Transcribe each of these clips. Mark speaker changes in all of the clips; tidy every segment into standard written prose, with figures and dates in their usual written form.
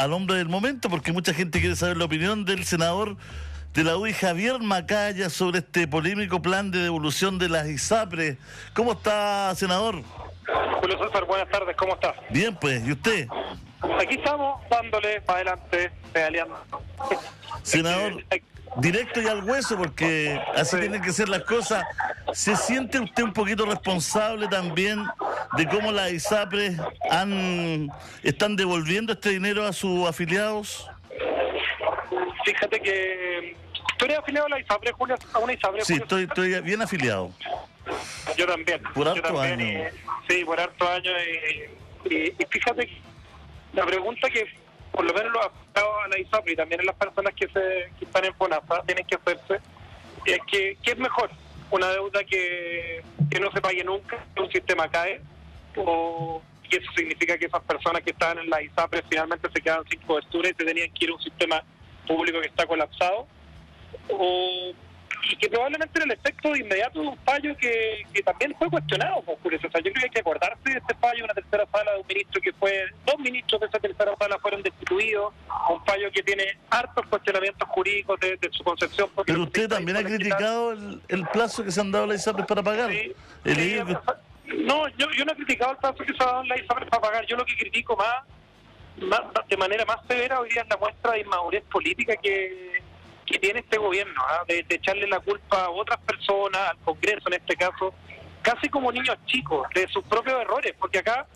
Speaker 1: al hombre del momento, porque mucha gente quiere saber la opinión del senador de la UDI, Javier Macaya, sobre este polémico plan de devolución de las ISAPRES. ¿Cómo está, senador?
Speaker 2: Julio César, buenas tardes, ¿cómo estás?
Speaker 1: Bien, pues, ¿y usted?
Speaker 2: Aquí estamos dándole para adelante, pedaleando.
Speaker 1: Senador, directo y al hueso, porque así tienen que ser las cosas. ¿Se siente usted un poquito responsable también de cómo las ISAPRES están devolviendo este dinero a sus afiliados?
Speaker 2: Fíjate que tú eres afiliado a la ISAPRES, Julio, a una ISAPRES.
Speaker 1: Sí,
Speaker 2: Julio?
Speaker 1: estoy bien afiliado.
Speaker 2: Yo también.
Speaker 1: Por harto año.
Speaker 2: Sí, por harto año. Y fíjate que la pregunta que por lo menos los afiliados a la ISAPRES y también en las personas que están en FONASA tienen que hacerse es que ¿qué es mejor? Una deuda que no se pague nunca, que un sistema cae, y eso significa que esas personas que estaban en la ISAPRES finalmente se quedan sin cobertura y se tenían que ir a un sistema público que está colapsado, y que probablemente era el efecto inmediato de un fallo que también fue cuestionado por Julio César. Yo creo que hay que acordarse de este fallo, una tercera sala de un ministro que dos ministros de esa tercera sala fueron destituidos, un fallo que tiene hartos cuestionamientos jurídicos de su concepción.
Speaker 1: Pero usted también ha criticado el plazo que se han dado a la ISAPRES para pagar.
Speaker 2: Sí, no, yo no he criticado el plazo que se ha dado a la ISAPRES para pagar. Yo lo que critico más de manera más severa hoy día es la muestra de inmadurez política que tiene este gobierno, de echarle la culpa a otras personas, al Congreso en este caso, casi como niños chicos, de sus propios errores, porque acá,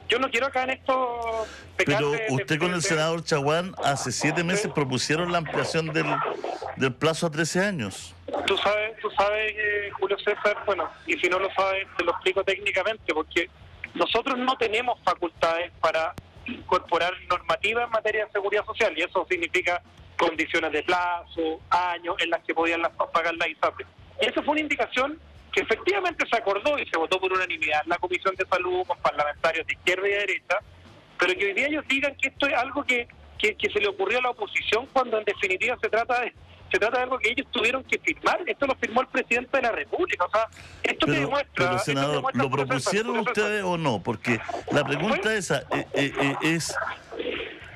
Speaker 2: yo no quiero acá en esto pecar.
Speaker 1: Pero usted con el senador Chaguán hace 7 meses propusieron la ampliación del plazo a 13 años.
Speaker 2: Tú sabes, Julio César, bueno, y si no lo sabes, te lo explico técnicamente, porque nosotros no tenemos facultades para incorporar normativas en materia de seguridad social, y eso significa condiciones de plazo, años en las que podían pagar la ISAPRES. Y esa fue una indicación que efectivamente se acordó y se votó por unanimidad en la Comisión de Salud con parlamentarios de izquierda y de derecha, pero que hoy día ellos digan que esto es algo que se le ocurrió a la oposición cuando en definitiva se trata de algo que ellos tuvieron que firmar. Esto lo firmó el presidente de la República. O sea, esto te demuestra...
Speaker 1: Pero, senador, ¿lo propusieron ustedes o no? Porque la pregunta esa es...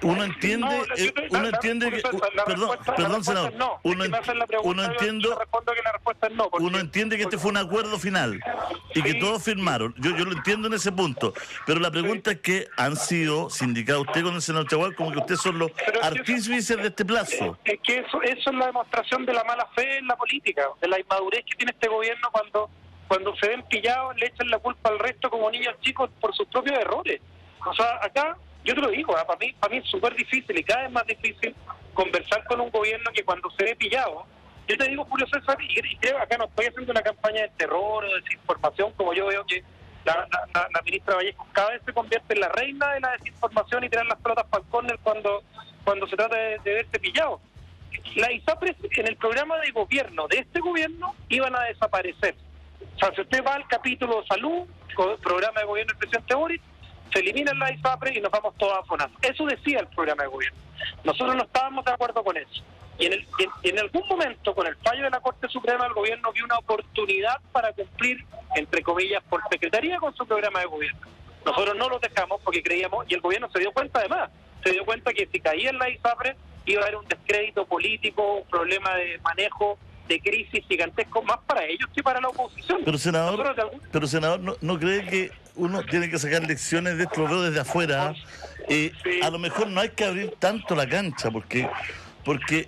Speaker 1: Uno entiende que... Perdón, senador. Uno entiende que este fue un acuerdo final y que todos firmaron. Yo lo entiendo en ese punto. Pero la pregunta es que han sido sindicados usted con el senador Chaguán como que ustedes son los artífices de este plazo.
Speaker 2: Es que eso es la demostración de la mala fe en la política, de la inmadurez que tiene este gobierno cuando se ven pillados, le echan la culpa al resto como niños chicos por sus propios errores. O sea, acá... Yo te lo digo, para mí es súper difícil y cada vez más difícil conversar con un gobierno que cuando se ve pillado, yo te digo, Julio César, y creo que acá no estoy haciendo una campaña de terror o de desinformación, como yo veo que la ministra Vallejo cada vez se convierte en la reina de la desinformación y tirar las pelotas para el córner cuando se trata de verse pillado. Las ISAPRES en el programa de gobierno de este gobierno iban a desaparecer. O sea, si usted va al capítulo salud, programa de gobierno del presidente Boric, se eliminan las ISAPRES y nos vamos todas a FONASA. Eso decía el programa de gobierno. Nosotros no estábamos de acuerdo con eso. Y en algún momento, con el fallo de la Corte Suprema, el gobierno vio una oportunidad para cumplir, entre comillas, por secretaría con su programa de gobierno. Nosotros no lo dejamos porque creíamos, y el gobierno se dio cuenta además, que si caían las ISAPRES iba a haber un descrédito político, un problema de manejo de crisis gigantesco, más para ellos que para la oposición.
Speaker 1: Pero senador, ¿no cree que uno tiene que sacar lecciones de esto? Lo veo desde afuera. Sí. A lo mejor no hay que abrir tanto la cancha, porque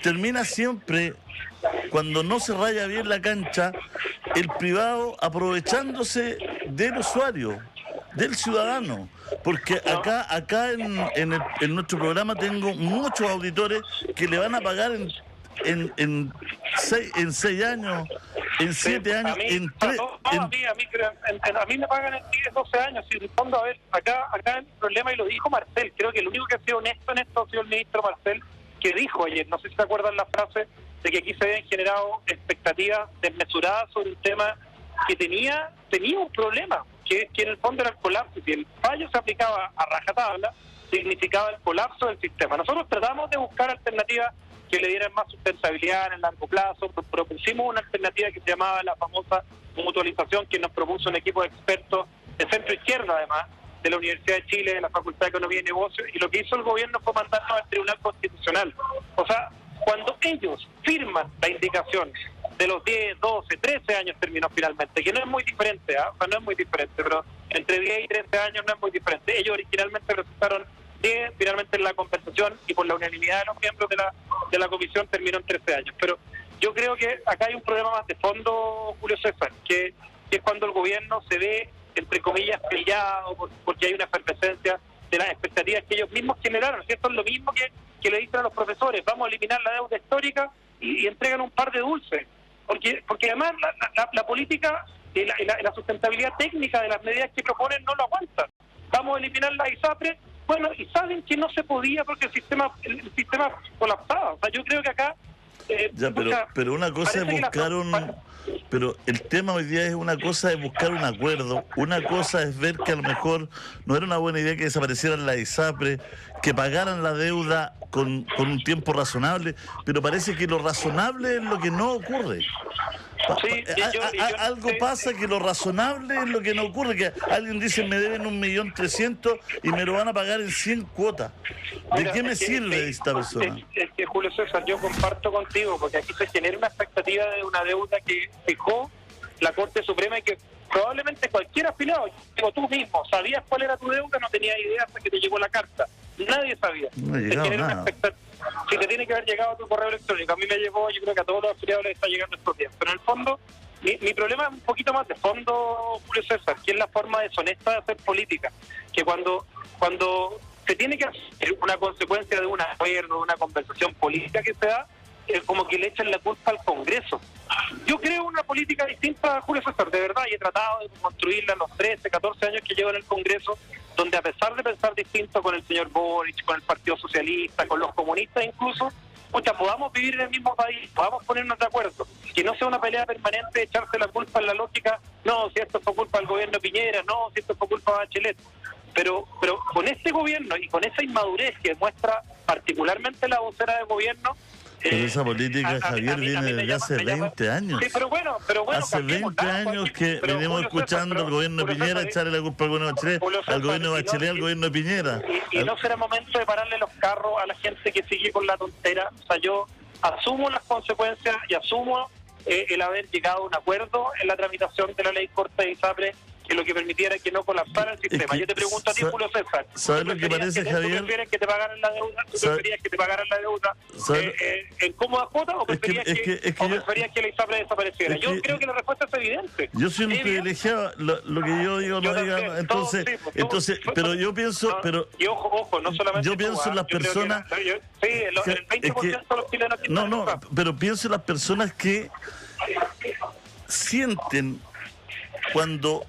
Speaker 1: termina siempre, cuando no se raya bien la cancha, el privado aprovechándose del usuario, del ciudadano. Porque acá en nuestro programa tengo muchos auditores que le van a pagar en 6 años, en 7 años, en 3...
Speaker 2: A mí me pagan en 10, 12 años. Y en el fondo, a ver, acá el problema, y lo dijo Marcel, creo que el único que ha sido honesto en esto ha sido el ministro Marcel, que dijo ayer, no sé si se acuerdan la frase, de que aquí se habían generado expectativas desmesuradas sobre un tema que tenía un problema, que en el fondo era el colapso. Si el fallo se aplicaba a rajatabla, significaba el colapso del sistema. Nosotros tratamos de buscar alternativas que le dieran más sustentabilidad en el largo plazo. Propusimos una alternativa que se llamaba la famosa mutualización, que nos propuso un equipo de expertos de centro izquierda además, de la Universidad de Chile, de la Facultad de Economía y Negocios, y lo que hizo el gobierno fue mandarnos al Tribunal Constitucional. O sea, cuando ellos firman la indicación de los 10, 12, 13 años terminó finalmente, que no es muy diferente, o sea, no es muy diferente, pero entre 10 y 13 años no es muy diferente. Ellos originalmente presentaron 10, finalmente en la compensación y por la unanimidad de los miembros de la comisión terminó en 13 años. Pero yo creo que acá hay un problema más de fondo, Julio César, que es cuando el gobierno se ve, entre comillas, pillado porque hay una efervescencia de las expectativas que ellos mismos generaron, ¿cierto? Es lo mismo que le dicen a los profesores, vamos a eliminar la deuda histórica y entregan un par de dulces, porque además la política y la sustentabilidad técnica de las medidas que proponen no lo aguantan. Vamos a eliminar la ISAPRE, bueno, y saben que no se podía porque el sistema colapsaba. O sea, yo creo que acá...
Speaker 1: pero una cosa es buscar Pero el tema hoy día es una cosa es buscar un acuerdo, una cosa es ver que a lo mejor no era una buena idea que desaparecieran la ISAPRE, que pagaran la deuda con un tiempo razonable, pero parece que lo razonable es lo que no ocurre.
Speaker 2: Sí,
Speaker 1: algo pasa que lo razonable es lo que no ocurre, que alguien dice me deben 1.300.000 y me lo van a pagar en 100 cuotas. ¿De qué me sirve esta persona?
Speaker 2: Es que Julio César, yo comparto contigo, porque aquí se genera una expectativa de una deuda que fijó la Corte Suprema y que probablemente cualquier afiliado, digo tú mismo, sabías cuál era tu deuda, no tenías idea hasta que te llegó la carta. Nadie sabía.
Speaker 1: No ha llegado nada.
Speaker 2: Si te tiene que haber llegado a tu correo electrónico, a mí me llegó, yo creo que a todos los afiliados les está llegando estos días. Pero en el fondo, mi problema es un poquito más de fondo, Julio César, que es la forma deshonesta de hacer política. Que cuando se tiene que hacer una consecuencia de un acuerdo, de una conversación política que se da, como que le echan la culpa al Congreso. Yo creo una política distinta, Julio César, de verdad, y he tratado de construirla en los 13, 14 años que llevo en el Congreso, donde a pesar de pensar distinto con el señor Boric, con el Partido Socialista, con los comunistas incluso, podamos vivir en el mismo país, podamos ponernos de acuerdo, que no sea una pelea permanente de echarse la culpa en la lógica, no, si esto fue culpa del gobierno Piñera, no, si esto fue culpa de Bachelet. Pero con este gobierno y con esa inmadurez que muestra particularmente la vocera de gobierno,
Speaker 1: pero esa política, Javier, viene desde hace 20 años.
Speaker 2: Sí, pero bueno,
Speaker 1: hace 20 años que venimos escuchando al gobierno de Piñera echarle la culpa al gobierno de Bachelet, al gobierno de Bachelet, al gobierno de Piñera.
Speaker 2: Y no será momento de pararle los carros a la gente que sigue con la tontera. O sea, yo asumo las consecuencias y asumo el haber llegado a un acuerdo en la tramitación de la ley corta de ISAPRE, que lo que permitiera que no colapsara el sistema. Yo te pregunto a ti, Julio César,
Speaker 1: ¿sabes lo que parece, Javier?
Speaker 2: ¿Tú prefieres que te pagaran la deuda? ¿Tú preferías que te pagaran la deuda en cómoda cuota o preferías que la ISAPRE desapareciera? Yo creo que la respuesta es evidente.
Speaker 1: Yo soy un privilegiado, lo que yo digo no diga, entonces, pero yo pienso,
Speaker 2: y ojo, no solamente
Speaker 1: yo pienso en las personas,
Speaker 2: el 20% de los chilenos que
Speaker 1: pero pienso en las personas que sienten cuando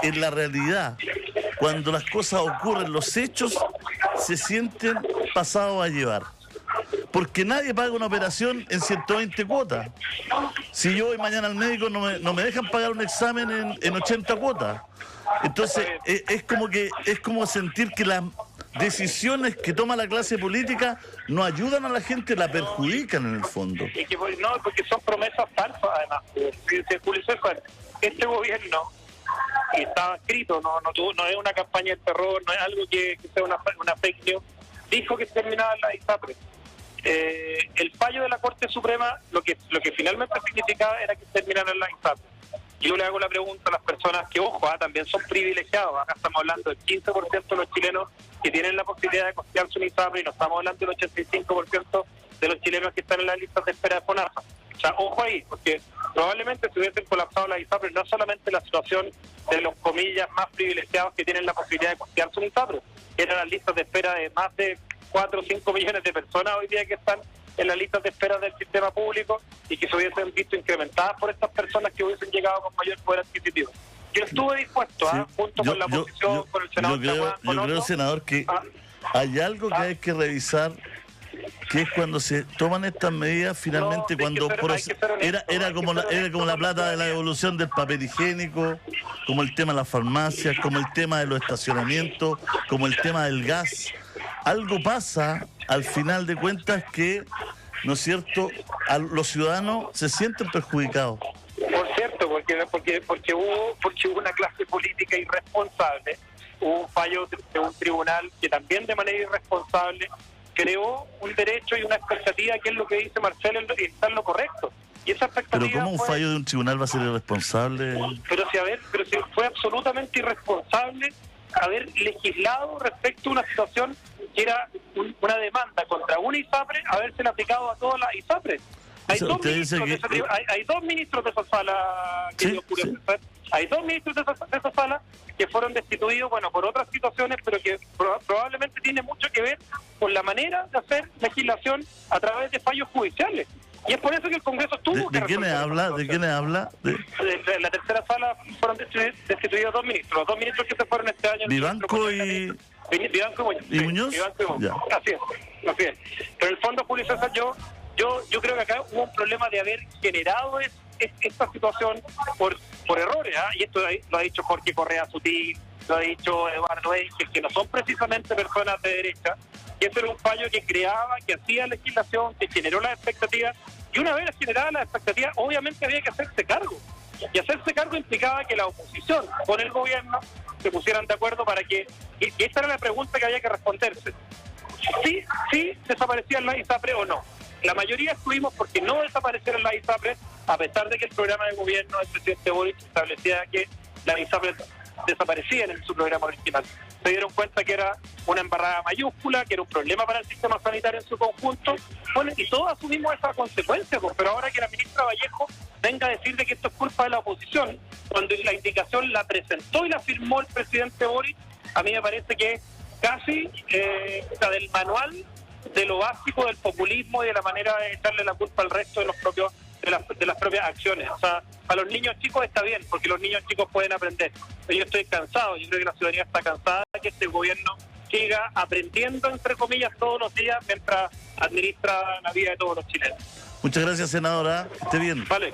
Speaker 1: en la realidad, cuando las cosas ocurren, los hechos se sienten pasados a llevar. Porque nadie paga una operación en 120 cuotas. Si yo voy mañana al médico, no me dejan pagar un examen en 80 cuotas. Entonces, es como sentir que las decisiones que toma la clase política no ayudan a la gente, la perjudican en el fondo.
Speaker 2: Y que, no, porque son promesas falsas, además. Julio César, este gobierno, y estaba escrito, no es una campaña de terror, no es algo que sea una fake news, dijo que terminaba la ISAPRE. El fallo de la Corte Suprema lo que finalmente significaba era que terminara la ISAPRE. Yo le hago la pregunta a las personas que, ojo, también son privilegiados. Acá estamos hablando del 15% de los chilenos que tienen la posibilidad de costearse un ISAPRE y no estamos hablando del 85% de los chilenos que están en las listas de espera de FONASA. O sea, ojo ahí, porque probablemente si hubiesen colapsado la ISAPRE, no solamente la situación de los comillas más privilegiados que tienen la posibilidad de costearse un ISAPRE, que eran las listas de espera de más de 4 o 5 millones de personas hoy día que están en las listas de espera del sistema público y que se hubiesen visto incrementadas por estas personas que hubiesen llegado con mayor poder adquisitivo. Yo estuve dispuesto, junto con la oposición, con el senador.
Speaker 1: Yo creo, senador, que hay algo que hay que revisar, que es cuando se toman estas medidas finalmente, cuando era como la plata de la devolución del papel higiénico, como el tema de las farmacias, como el tema de los estacionamientos, como el tema del gas. Algo pasa al final de cuentas que, ¿no es cierto?, los ciudadanos se sienten perjudicados.
Speaker 2: Por cierto, porque hubo una clase política irresponsable hubo un fallo de un tribunal que también de manera irresponsable creó un derecho y una expectativa, que es lo que dice Marcelo, y está en lo correcto. Y esa expectativa
Speaker 1: Pero ¿cómo un fallo de un tribunal va a ser irresponsable?
Speaker 2: Pero si fue absolutamente irresponsable haber legislado respecto a una situación que era una demanda contra una ISAPRE, habérsela aplicado a todas las ISAPRES. Hay dos ministros de esa sala, querido Julio César. Hay dos ministros de esa sala que fueron destituidos, bueno, por otras situaciones, pero que probablemente tiene mucho que ver con la manera de hacer legislación a través de fallos judiciales. Y es por eso que el Congreso tuvo que...
Speaker 1: ¿De quiénes habla? ¿De quiénes habla?
Speaker 2: De la tercera sala fueron destituidos dos ministros. Los dos ministros que se fueron este año...
Speaker 1: Vivanco y Muñoz.
Speaker 2: Así es. Pero en el fondo, Julio César, yo creo que acá hubo un problema de haber generado esta situación por errores, y esto lo ha dicho Jorge Correa Sutil, lo ha dicho Eduardo Engel, que no son precisamente personas de derecha, que ese era un fallo que creaba, que hacía legislación, que generó las expectativas, y una vez generadas las expectativas, obviamente había que hacerse cargo. Y hacerse cargo implicaba que la oposición con el gobierno se pusieran de acuerdo para que... Y esta era la pregunta que había que responderse. ¿Sí desaparecían las ISAPRE o no? La mayoría estuvimos porque no desaparecieron las ISAPRE, a pesar de que el programa de gobierno del presidente Boric establecía que las ISAPRE desaparecían en su programa original. Se dieron cuenta que era una embarrada mayúscula, que era un problema para el sistema sanitario en su conjunto, bueno, y todos asumimos esa consecuencia, pero ahora que la ministra Vallejo venga a decir de que esto es culpa de la oposición, cuando la indicación la presentó y la firmó el presidente Boric, a mí me parece que casi del manual de lo básico del populismo y de la manera de echarle la culpa al resto de de las propias acciones. O sea, a los niños chicos está bien, porque los niños chicos pueden aprender. Pero yo estoy cansado, yo creo que la ciudadanía está cansada de que este gobierno siga aprendiendo, entre comillas, todos los días mientras administra la vida de todos los chilenos.
Speaker 1: Muchas gracias, senadora. Que esté bien.
Speaker 2: Vale.